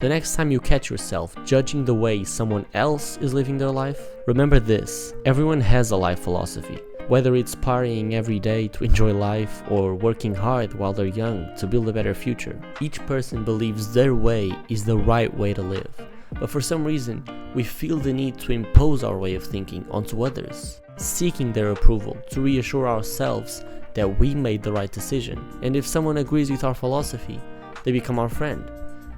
The next time you catch yourself judging the way someone else is living their life, remember this: everyone has a life philosophy. Whether it's partying every day to enjoy life or working hard while they're young to build a better future, each person believes their way is the right way to live. But for some reason, we feel the need to impose our way of thinking onto others, seeking their approval to reassure ourselves that we made the right decision. And if someone agrees with our philosophy, they become our friend.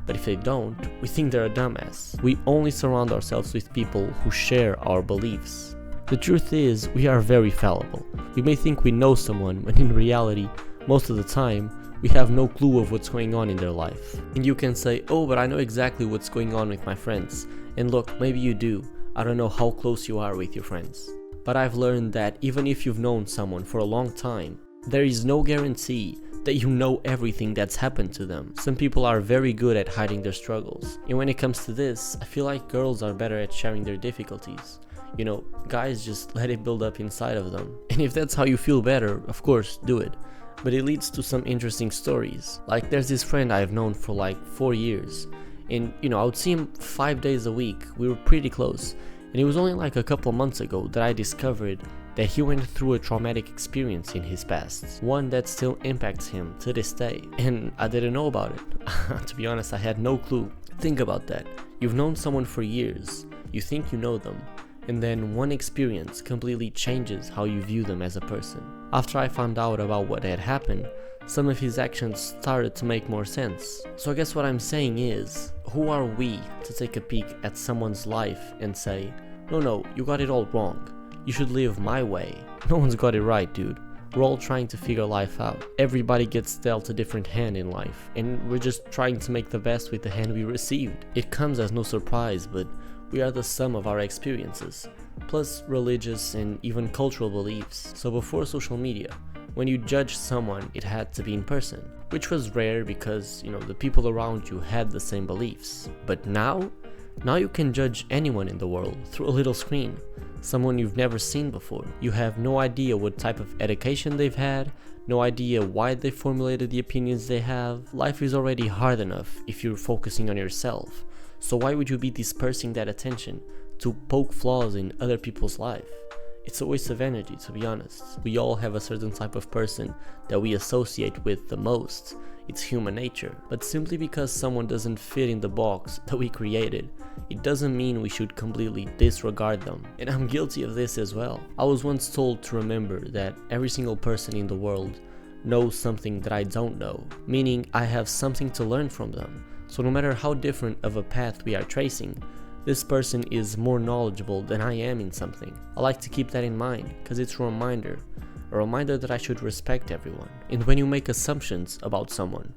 But if they don't, we think they're a dumbass. We only surround ourselves with people who share our beliefs. The truth is, we are very fallible. We may think we know someone, when in reality, most of the time, we have no clue of what's going on in their life. And you can say, oh, but I know exactly what's going on with my friends. And look, maybe you do. I don't know how close you are with your friends. But I've learned that even if you've known someone for a long time, there is no guarantee that you know everything that's happened to them. Some people are very good at hiding their struggles. And when it comes to this, I feel like girls are better at sharing their difficulties. You know, guys just let it build up inside of them. And if that's how you feel better, of course, do it. But it leads to some interesting stories. Like, there's this friend I've known for like 4 years. And, I would see him 5 days a week. We were pretty close. And it was only like a couple months ago that I discovered that he went through a traumatic experience in his past. One that still impacts him to this day. And I didn't know about it. To be honest, I had no clue. Think about that. You've known someone for years. You think you know them. And then one experience completely changes how you view them as a person. After I found out about what had happened, some of his actions started to make more sense. So I guess what I'm saying is, who are we to take a peek at someone's life and say, no, you got it all wrong. You should live my way. No one's got it right, dude. We're all trying to figure life out. Everybody gets dealt a different hand in life, and we're just trying to make the best with the hand we received. It comes as no surprise, but we are the sum of our experiences, plus religious and even cultural beliefs. So before social media, when you judged someone, it had to be in person, which was rare because, the people around you had the same beliefs. But now you can judge anyone in the world through a little screen, someone you've never seen before. You have no idea what type of education they've had, no idea why they formulated the opinions they have. Life is already hard enough if you're focusing on yourself. So why would you be dispersing that attention to poke flaws in other people's life? It's a waste of energy, to be honest. We all have a certain type of person that we associate with the most. It's human nature. But simply because someone doesn't fit in the box that we created, it doesn't mean we should completely disregard them. And I'm guilty of this as well. I was once told to remember that every single person in the world knows something that I don't know, meaning I have something to learn from them. So no matter how different of a path we are tracing, this person is more knowledgeable than I am in something. I like to keep that in mind because it's a reminder that I should respect everyone. And when you make assumptions about someone,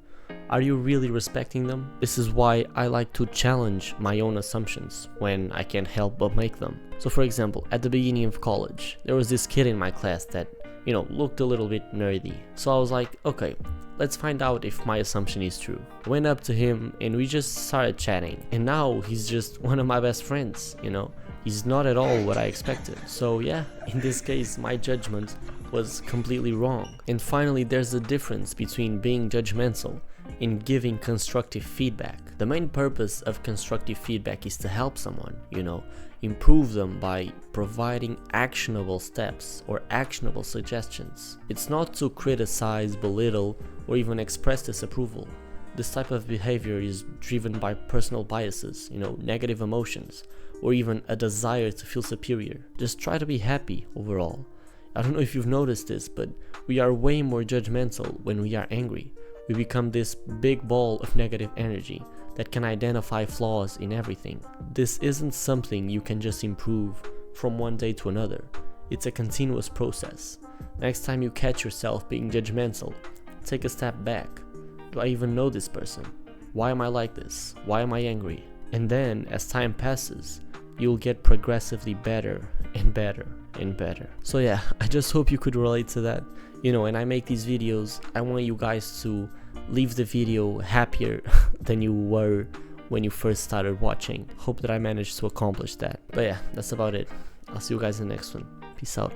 are you really respecting them? This is why I like to challenge my own assumptions when I can't help but make them. So for example, at the beginning of college, there was this kid in my class that, looked a little bit nerdy. So I was like, okay, let's find out if my assumption is true. I went up to him and we just started chatting. And now he's just one of my best friends, He's not at all what I expected. So yeah, in this case, my judgment was completely wrong. And finally, there's a difference between being judgmental and giving constructive feedback. The main purpose of constructive feedback is to help someone, improve them by providing actionable steps or actionable suggestions. It's not to criticize, belittle, or even express disapproval. This type of behavior is driven by personal biases, negative emotions, or even a desire to feel superior. Just try to be happy overall. I don't know if you've noticed this, but we are way more judgmental when we are angry. We become this big ball of negative energy that can identify flaws in everything. This isn't something you can just improve from one day to another. It's a continuous process. Next time you catch yourself being judgmental, take a step back. Do I even know this person? Why am I like this? Why am I angry? And then, as time passes, you'll get progressively better and better and better. So yeah, I just hope you could relate to that. When I make these videos, I want you guys to leave the video happier than you were when you first started watching. Hope that I managed to accomplish that. But yeah, that's about it. I'll see you guys in the next one. Peace out.